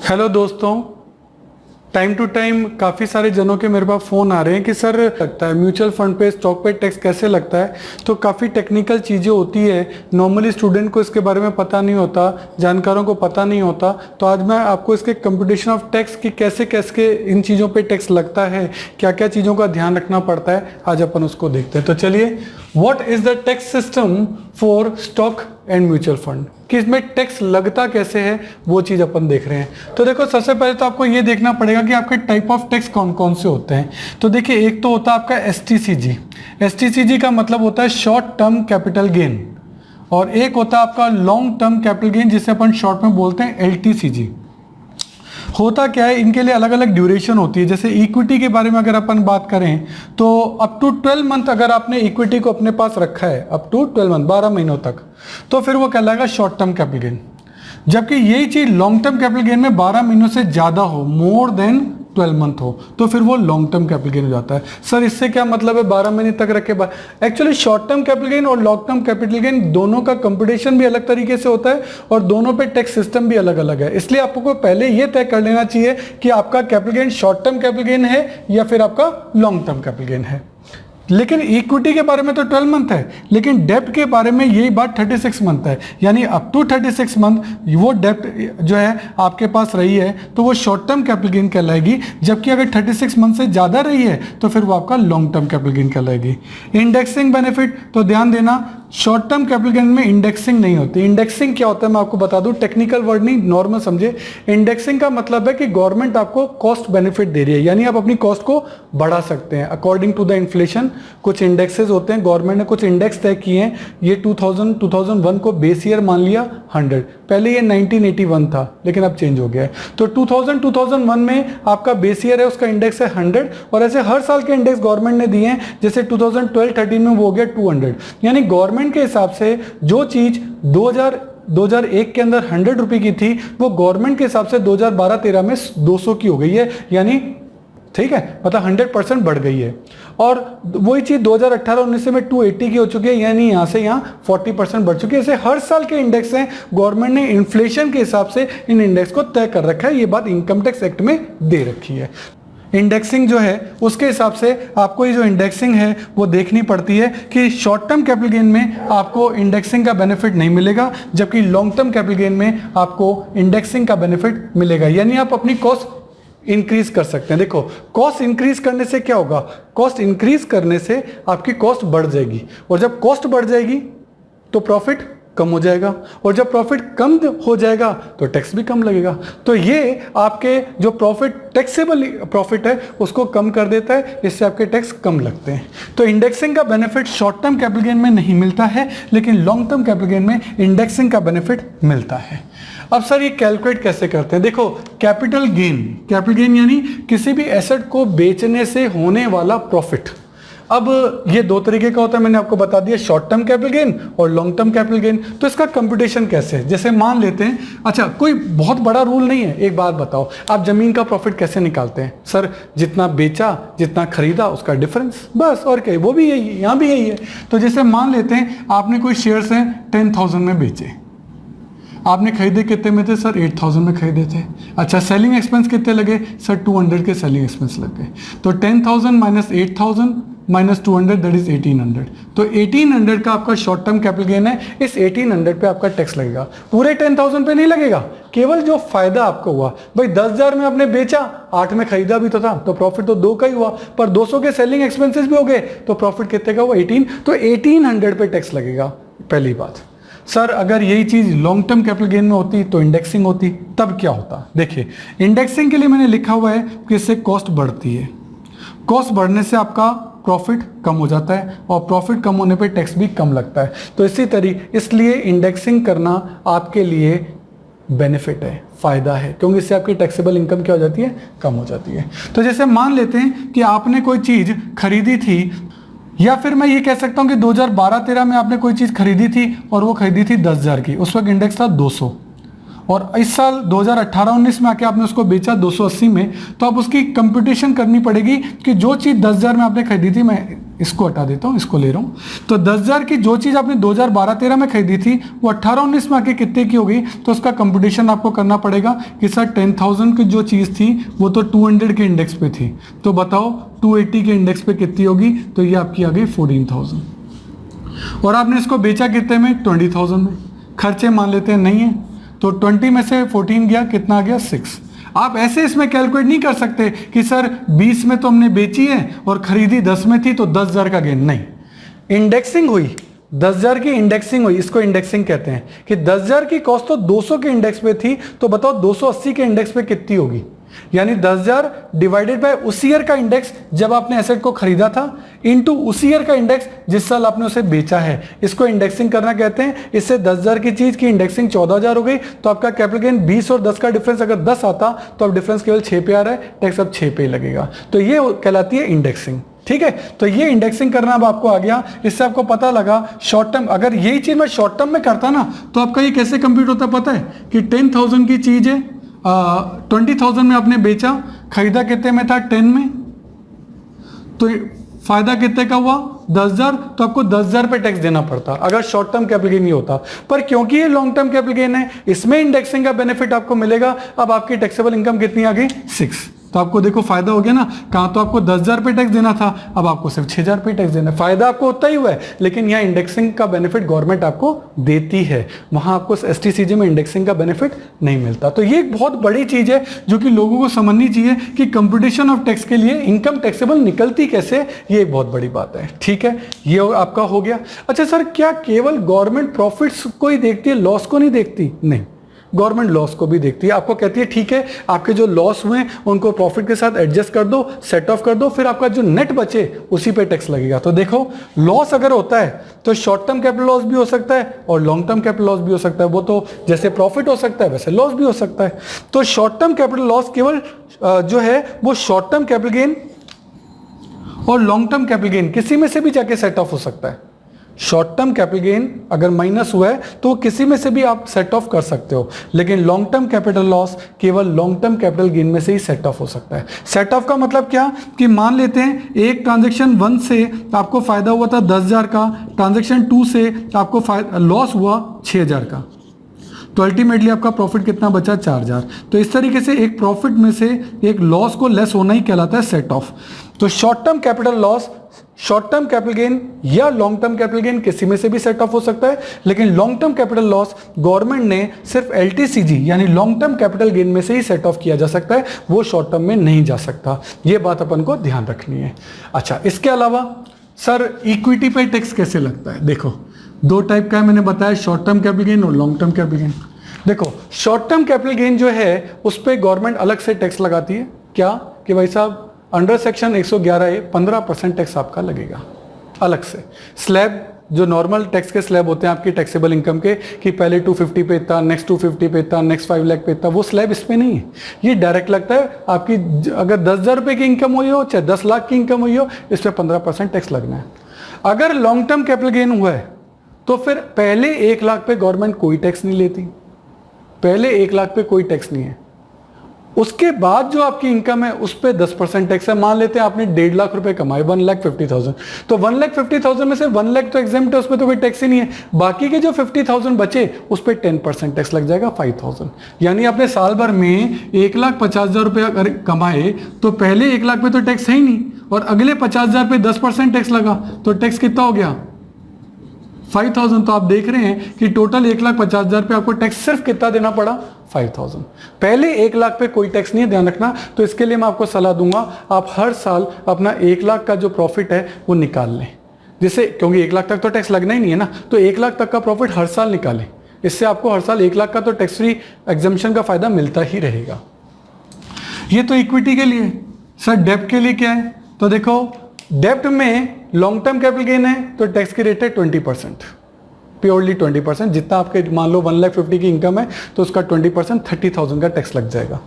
Hello दोस्तों, time to time काफ़ी सारे जनों के मेरे पास फ़ोन आ रहे हैं कि सर लगता है म्यूचुअल फंड पे स्टॉक पे टैक्स कैसे लगता है। तो काफ़ी टेक्निकल चीज़ें होती है, नॉर्मली स्टूडेंट को इसके बारे में पता नहीं होता, जानकारों को पता नहीं होता। तो आज मैं आपको इसके कंप्यूटेशन ऑफ टैक्स की कैसे कैसे इन चीज़ों पे टैक्स लगता है, क्या क्या चीज़ों का ध्यान रखना पड़ता है, आज अपन उसको देखते हैं। तो चलिए, what is the tax system for stock and mutual fund, कि इसमें टैक्स लगता कैसे है, वो चीज़ अपन देख रहे हैं। तो देखो, सबसे पहले तो आपको ये देखना पड़ेगा कि आपके टाइप ऑफ टैक्स कौन कौन से होते हैं। तो देखिए, एक तो होता है आपका STCG। STCG का मतलब होता है शॉर्ट टर्म कैपिटल गेन, और एक होता है आपका लॉन्ग टर्म कैपिटल गेन, जिसे अपन शॉर्ट में बोलते हैं LTCG। होता क्या है, इनके लिए अलग अलग ड्यूरेशन होती है। जैसे इक्विटी के बारे में अगर अपन बात करें तो अप टू 12 मंथ अगर आपने इक्विटी को अपने पास रखा है, अप टू 12 मंथ 12 महीनों तक, तो फिर वो कहलाएगा शॉर्ट टर्म कैपिटल गेन। जबकि यही चीज लॉन्ग टर्म कैपिटल गेन में 12 महीनों से ज्यादा हो, मोर देन 12 मंथ हो, तो फिर वो लॉन्ग टर्म कैपिटल गेन हो जाता है। सर इससे क्या मतलब है 12 महीने तक रखे? Actually short term capital gain और लॉन्ग टर्म कैपिटल गेन दोनों का कंप्यूटेशन भी अलग तरीके से होता है और दोनों पे टैक्स सिस्टम भी अलग अलग है। इसलिए आपको पहले ये तय कर लेना चाहिए कि आपका capital gain short term capital gain है या फिर आपका लॉन्ग टर्म कैपिटल गेन है। लेकिन इक्विटी के बारे में तो 12 मंथ है, लेकिन डेप्ट के बारे में यही बात 36 मंथ है, यानी अप टू 36 मंथ वो डेप्ट जो है आपके पास रही है तो वो शॉर्ट टर्म कैपिटल गेन कहलाएगी। जबकि अगर 36 मंथ से ज़्यादा रही है तो फिर वो आपका लॉन्ग टर्म कैपिटल गेन कहलाएगी। इंडेक्सिंग बेनिफिट, तो ध्यान देना, शॉर्ट टर्म कैपिटल गेन में इंडेक्सिंग नहीं होती। इंडेक्सिंग क्या होता है मैं आपको बता दूं, टेक्निकल वर्ड नहीं, नॉर्मल समझे। इंडेक्सिंग का मतलब है कि गवर्नमेंट आपको कॉस्ट बेनिफिट दे रही है, यानी आप अपनी कॉस्ट को बढ़ा सकते हैं अकॉर्डिंग टू द इन्फ्लेशन। कुछ इंडेक्सेस होते हैं, गवर्नमेंट ने कुछ इंडेक्स तय किए हैं। ये 2001 को बेस ईयर मान लिया 100, पहले ये 1981 था लेकिन अब चेंज हो गया है। तो 2001 में आपका बेस ईयर है, उसका इंडेक्स है 100, और ऐसे हर साल के इंडेक्स गवर्नमेंट ने दिए हैं। जैसे 2012-13 में वो हो गया 200, यानी गवर्नमेंट के हिसाब से जो चीज 2001 के अंदर 100 रुपए की थी वो गवर्नमेंट के हिसाब से 2012-13 में 200 की हो गई है, यानी ठीक है, मतलब 100% बढ़ गई है। और वही चीज 2018-19 में 280 की हो चुकी है, यानी यहां से यहां 40% बढ़ चुकी है। ऐसे हर साल के इंडेक्स हैं, गवर्नमेंट ने इन्फ्लेशन के हिसाब से इन इंडेक्स को तय कर रखा है। ये बात इनकम टैक्स एक्ट में दे रखी है। इंडेक्सिंग जो है उसके हिसाब से आपको ये जो इंडेक्सिंग है वो देखनी पड़ती है कि शॉर्ट टर्म कैपिटल गेन में आपको इंडेक्सिंग का बेनिफिट नहीं मिलेगा, जबकि लॉन्ग टर्म कैपिटल गेन में आपको इंडेक्सिंग का बेनिफिट मिलेगा। यानी आप अपनी कॉस्ट इंक्रीज कर सकते हैं। देखो, कॉस्ट इंक्रीज करने से क्या होगा, कॉस्ट इंक्रीज करने से आपकी कॉस्ट बढ़ जाएगी, और जब कॉस्ट बढ़ जाएगी तो प्रॉफिट कम हो जाएगा, और जब प्रॉफिट कम हो जाएगा तो टैक्स भी कम लगेगा। तो ये आपके जो प्रॉफिट, टैक्सेबल प्रॉफिट है, उसको कम कर देता है, इससे आपके टैक्स कम लगते हैं। तो इंडेक्सिंग का benefit short term capital gain में नहीं मिलता है, लेकिन लॉन्ग टर्म कैपिटल गेन में इंडेक्सिंग का बेनिफिट मिलता है। अब सर ये कैलकुलेट कैसे करते हैं? देखो, कैपिटल गेन यानी किसी भी एसेट को बेचने से होने वाला प्रॉफिट। अब ये दो तरीके का होता है, मैंने आपको बता दिया, शॉर्ट टर्म कैपिटल गेन और लॉन्ग टर्म कैपिटल गेन। तो इसका कंप्यूटेशन कैसे है? जैसे मान लेते हैं, अच्छा कोई बहुत बड़ा रूल नहीं है, एक बात बताओ, आप जमीन का प्रॉफिट कैसे निकालते हैं? सर जितना बेचा जितना खरीदा उसका डिफरेंस, बस, और क्या, वो भी यही है, यहाँ भी यही है। तो जैसे मान लेते हैं आपने कोई शेयर्स हैं 10,000 में बेचे, आपने खरीदे कितने में थे? सर 8,000 में खरीदे थे। अच्छा, सेलिंग एक्सपेंस कितने लगे? सर 200 के सेलिंग एक्सपेंस लग गए। तो 10,000 माइनस 8,000 माइनस 200 दैट इज 1,800। तो 1,800 का आपका शॉर्ट टर्म कैपिटल गेन है, इस 1,800 पे आपका टैक्स लगेगा। पूरे 10,000 पे नहीं लगेगा, केवल जो फायदा आपको हुआ। भाई 10,000 में आपने बेचा, 8 में खरीदा भी तो था, तो प्रॉफिट तो 2 का ही हुआ, पर 200 के सेलिंग एक्सपेंसेस भी हो गए, तो प्रॉफिट कितने का हुआ? 18। तो 1,800 पे टैक्स लगेगा, पहली बात। सर अगर यही चीज लॉन्ग टर्म कैपिटल गेन में होती तो इंडेक्सिंग होती, तब क्या होता? देखिए, इंडेक्सिंग के लिए मैंने लिखा हुआ है कि इससे कॉस्ट बढ़ती है, कॉस्ट बढ़ने से आपका प्रॉफिट कम हो जाता है, और प्रॉफिट कम होने पे टैक्स भी कम लगता है। तो इसी तरीके, इसलिए इंडेक्सिंग करना आपके लिए बेनिफिट है, फायदा है, क्योंकि इससे आपकी टैक्सेबल इनकम क्या हो जाती है? कम हो जाती है। तो जैसे मान लेते हैं कि आपने कोई चीज खरीदी थी, या फिर मैं ये कह सकता हूं कि 2012-13 में आपने कोई चीज खरीदी थी और वो खरीदी थी 10,000 की, उस वक्त इंडेक्स था 200, और इस साल 2018-19 में आके आपने उसको बेचा 280 में, तो अब उसकी कंप्यूटेशन करनी पड़ेगी कि जो चीज़ 10,000 में आपने खरीदी थी, मैं इसको हटा देता हूँ, इसको ले रहा हूँ। तो 10,000 की जो चीज़ आपने 2012-13 में खरीदी थी वो 18-19 में आके कितने की होगी, तो उसका कंपटीशन आपको करना पड़ेगा कि सर 10,000 की जो चीज़ थी वो तो 200 के इंडेक्स पे थी, तो बताओ 280 के इंडेक्स पे कितनी होगी, तो ये आपकी आ गई 14,000। और आपने इसको बेचा कितने में, 20,000 में। खर्चे मान लेते हैं नहीं है, तो 20 में से 14 गया, कितना आ गया, 6। आप ऐसे इसमें कैलकुलेट नहीं कर सकते कि सर 20 में तो हमने बेची है और खरीदी 10 में थी तो 10,000 का गेन, नहीं। इंडेक्सिंग हुई, 10,000 की इंडेक्सिंग हुई, इसको इंडेक्सिंग कहते हैं कि 10,000 की कॉस्ट तो 200 के इंडेक्स पे थी, तो बताओ 280 के इंडेक्स पे कितनी होगी, यानी 10,000 डिवाइडेड बाय उस ईयर का इंडेक्स जब आपने एसेट को खरीदा था इनटू उस ईयर का इंडेक्स जिस साल आपने उसे बेचा है, इसको इंडेक्सिंग करना कहते हैं। इससे 10,000 की चीज की इंडेक्सिंग 14,000 हो गई, तो आपका कैपिटल गेन 20 और 10 का डिफरेंस अगर 10 आता तो अब डिफरेंस केवल 6 पे आ रहा है, टैक्स अब 6 पे ही लगेगा, तो ये कहलाती है इंडेक्सिंग। ठीक है, तो ये इंडेक्सिंग करना अब आपको आ गया। इससे आपको पता लगा शॉर्ट टर्म, अगर यही चीज मैं शॉर्ट टर्म में करता ना तो आपका ये कैसे कंप्यूट होता पता है कि 10,000 की चीज है, 20,000 में आपने बेचा, खरीदा कितने में था, 10 में, तो फायदा कितने का हुआ, 10,000, तो आपको 10,000 पे टैक्स देना पड़ता अगर शॉर्ट टर्म कैपिटल गेन नहीं होता। पर क्योंकि ये लॉन्ग टर्म कैपिटल गेन है, इसमें इंडेक्सिंग का बेनिफिट आपको मिलेगा। अब आपकी टैक्सेबल इनकम कितनी आ गई, 6। तो आपको देखो फायदा हो गया ना, कहाँ तो आपको 10,000 पे टैक्स देना था, अब आपको सिर्फ 6,000 पे टैक्स देना है। फायदा आपको उतना ही हुआ है, लेकिन यहाँ इंडेक्सिंग का बेनिफिट गवर्नमेंट आपको देती है, वहां आपको एसटीसीजे में इंडेक्सिंग का बेनिफिट नहीं मिलता। तो ये एक बहुत बड़ी चीज है जो कि लोगों को समझनी चाहिए कि कंपटीशन ऑफ टैक्स के लिए इनकम टैक्सेबल निकलती कैसे, ये एक बहुत बड़ी बात है। ठीक है, ये आपका हो गया। अच्छा सर, क्या केवल गवर्नमेंट प्रॉफिट्स को ही देखती है, लॉस को नहीं देखती? नहीं, गवर्नमेंट लॉस को भी देखती है। आपको कहती है ठीक है, आपके जो लॉस हुए उनको प्रॉफिट के साथ एडजस्ट कर दो, सेट ऑफ कर दो, फिर आपका जो नेट बचे उसी पे टैक्स लगेगा। तो देखो, लॉस अगर होता है तो शॉर्ट टर्म कैपिटल लॉस भी हो सकता है और लॉन्ग टर्म कैपिटल लॉस भी हो सकता है। वो तो जैसे प्रॉफिट हो सकता है वैसे लॉस भी हो सकता है। तो शॉर्ट टर्म कैपिटल लॉस केवल जो है वो शॉर्ट टर्म कैपिटल गेन और लॉन्ग टर्म कैपिटल गेन किसी में से भी जाके सेट ऑफ हो सकता है। शॉर्ट टर्म कैपिटल गेन अगर माइनस हुआ है तो किसी में से भी आप सेट ऑफ कर सकते हो, लेकिन लॉन्ग टर्म कैपिटल लॉस केवल लॉन्ग टर्म कैपिटल गेन में से ही सेट ऑफ हो सकता है। सेट ऑफ का मतलब क्या कि मान लेते हैं एक ट्रांजैक्शन 1 से आपको फायदा हुआ था 10,000 का, ट्रांजैक्शन 2 से आपको लॉस हुआ 6,000 का, तो अल्टीमेटली आपका प्रॉफिट कितना बचा, 4,000। तो इस तरीके से एक प्रॉफिट में से एक लॉस को लेस होना ही कहलाता है सेट ऑफ। तो short term capital loss, short term capital gain या लॉन्ग टर्म कैपिटल गेन किसी में से भी सेट ऑफ हो सकता है, लेकिन long term capital loss government ने सिर्फ एलटीसीजी यानी लॉन्ग टर्म कैपिटल गेन में से ही सेट ऑफ किया जा सकता है, वो शॉर्ट टर्म में नहीं जा सकता। ये बात अपन को ध्यान रखनी है। अच्छा, इसके अलावा सर इक्विटी पे टैक्स कैसे लगता है? देखो, दो टाइप का है, मैंने बताया, शॉर्ट टर्म कैपिटल गेन और लॉन्ग टर्म कैपिटल गेन। देखो, शॉर्ट टर्म कैपिटल गेन जो है उस पर गवर्नमेंट अलग से टैक्स लगाती है। क्या कि भाई साहब, अंडर सेक्शन 111A 15% टैक्स आपका लगेगा अलग से। स्लैब जो नॉर्मल टैक्स के स्लैब होते हैं आपकी टैक्सेबल इनकम के, कि पहले 250 पे इतना, नेक्स्ट 250 पे इतना, नेक्स्ट 5 लाख पे इतना, वो स्लैब इसमें नहीं है। ये डायरेक्ट लगता है आपकी, अगर 10,000 रुपये की इनकम हुई हो चाहे 10 लाख की इनकम हुई हो, इस पर 15% टैक्स लगना है। अगर लॉन्ग टर्म कैपिटल गेन हुआ है तो फिर पहले 1 लाख पे गवर्नमेंट कोई टैक्स नहीं लेती, पहले 1 लाख पे कोई टैक्स नहीं है। उसके बाद जो आपकी इनकम है उस पर 10% टैक्स है। मान लेते हैं आपने 1.5 लाख रुपए कमाए, 1,50,000, तो 1,50,000 में से 1 लाख तो एग्जेम्प्ट है, उस पर तो कोई टैक्स ही नहीं है। बाकी के जो 50,000 बचे उस पर 10% टैक्स लग जाएगा, 5,000। यानी आपने साल भर में 1,50,000 रुपये अगर कमाए तो पहले 1 लाख पे तो टैक्स है ही नहीं, और अगले 50,000 पे 10% टैक्स लगा, तो टैक्स कितना हो गया, 5,000। तो आप देख रहे हैं कि टोटल 1,50,000 पे आपको टैक्स सिर्फ कितना देना पड़ा, 5,000। पहले 1 लाख पे कोई टैक्स नहीं है, ध्यान रखना। तो इसके लिए मैं आपको सलाह दूंगा, आप हर साल अपना 1 लाख का जो प्रॉफिट है वो निकाल लें, जिससे, क्योंकि 1 लाख तक तो टैक्स लगना ही नहीं है ना, तो 1 लाख तक का प्रॉफिट हर साल निकालें। इससे आपको हर साल 1 लाख का तो टैक्स फ्री एग्जम्पशन का फायदा मिलता ही रहेगा। ये तो इक्विटी के लिए। सर डेब्ट के लिए क्या है? तो देखो, डेब्ट में लॉन्ग टर्म कैपिटल गेन है तो टैक्स की रेट है 20%, प्योरली 20%। जितना आपके मान लो 1,50,000 की इनकम है तो उसका 20% 30,000 का टैक्स लग जाएगा।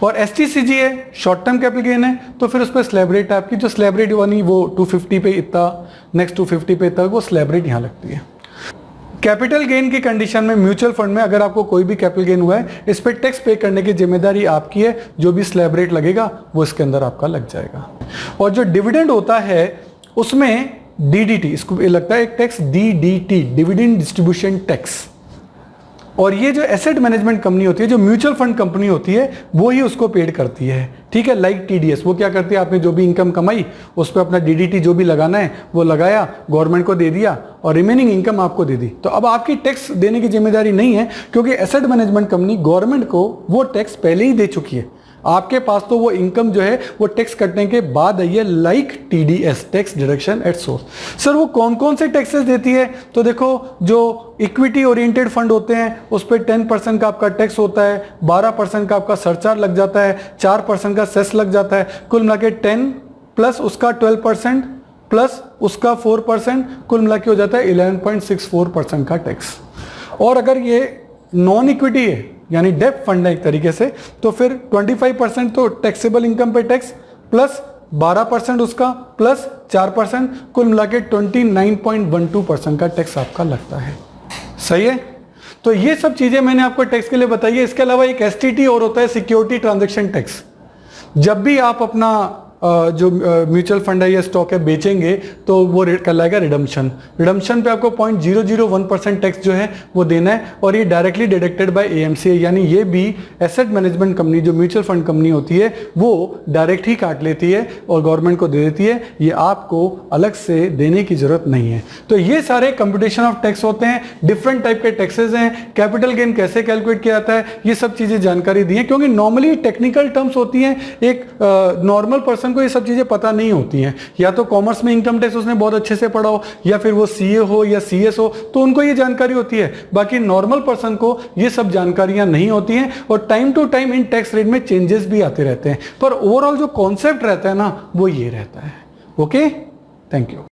और एसटीसीजी है, शॉर्ट टर्म कैपिटल गेन है, तो फिर उस पर स्लैब रेट है आपकी, जो स्लैब रेट बनी वो 250 पे इतना, नेक्स्ट 250 पे इतना, वो स्लैब रेट यहाँ लगती है। कैपिटल गेन की कंडीशन में म्यूचुअल फंड में अगर आपको कोई भी कैपिटल गेन हुआ है, इस पर टैक्स पे करने की जिम्मेदारी आपकी है। जो भी स्लैब रेट लगेगा वो इसके अंदर आपका लग जाएगा। और जो डिविडेंड होता है उसमें डीडीटी, इसको लगता है एक tax DDT, dividend distribution tax. और ये जो एसेट मैनेजमेंट कंपनी होती है, जो म्यूचुअल फंड कंपनी होती है, वो ही उसको पेड करती है, ठीक है। लाइक टीडीएस, वो क्या करती है, आपने जो भी इनकम कमाई उस पर अपना डीडीटी जो भी लगाना है वो लगाया, गवर्नमेंट को दे दिया और रिमेनिंग इनकम आपको दे दी। तो अब आपकी टैक्स देने की जिम्मेदारी नहीं है, क्योंकि एसेट मैनेजमेंट कंपनी गवर्नमेंट को वो टैक्स पहले ही दे चुकी है। आपके पास तो वो इनकम जो है वो टैक्स कटने के बाद आई है, like TDS, tax deduction at source. Sir वो कौन कौन से टैक्सेस देती है? तो देखो, जो इक्विटी ओरिएंटेड फंड होते हैं उस पर 10% का आपका टैक्स होता है, 12% का आपका सरचार्ज लग जाता है, 4% का सेस लग जाता है, कुल मिला के 10 प्लस उसका 12% प्लस उसका 4%, कुल मिला के हो जाता है 11.64% का टैक्स। और अगर ये नॉन इक्विटी है यानी डेब्ट फंड है एक तरीके से, तो फिर 25% तो टैक्सेबल इनकम पे टैक्स प्लस 12% उसका प्लस 4%, कुल मिला के 29.12% का टैक्स आपका लगता है। सही है? तो ये सब चीजें मैंने आपको टैक्स के लिए बताई है। इसके अलावा एक एसटीटी और होता है, सिक्योरिटी ट्रांजैक्शन टैक्स। जब भी आप अपना जो म्यूचुअल फंड है या स्टॉक है बेचेंगे तो वो कहलाएगा रिडम्पशन। रिडम्पशन पे आपको 0.001% टैक्स जो है वो देना है, और ये डायरेक्टली डिडक्टेड बाय एएमसी, यानी ये भी एसेट मैनेजमेंट कंपनी जो म्यूचुअल फंड कंपनी होती है वो डायरेक्ट ही काट लेती है और गवर्नमेंट को दे देती है, ये आपको अलग से देने की जरूरत नहीं है। तो ये सारे कंप्यूटेशन ऑफ टैक्स होते हैं, डिफरेंट टाइप के टैक्सेस हैं, कैपिटल गेन कैसे कैलकुलेट किया जाता है, ये सब चीजें जानकारी दी है, क्योंकि नॉर्मली टेक्निकल टर्म्स होती हैं, एक नॉर्मल पर्सन को ये सब चीजें पता नहीं होती हैं। या तो कॉमर्स में इनकम टैक्स उसने बहुत अच्छे से पढ़ा हो, या फिर वो सीए हो या सीएस हो, तो उनको ये जानकारी होती है। बाकी नॉर्मल पर्सन को ये सब जानकारियां नहीं होती हैं, और टाइम टू टाइम इन टैक्स रेट में चेंजेस भी आते रहते हैं, पर ओवरऑल जो कॉन्सेप्ट रहता है ना वो ये रहता है। Okay, thank you.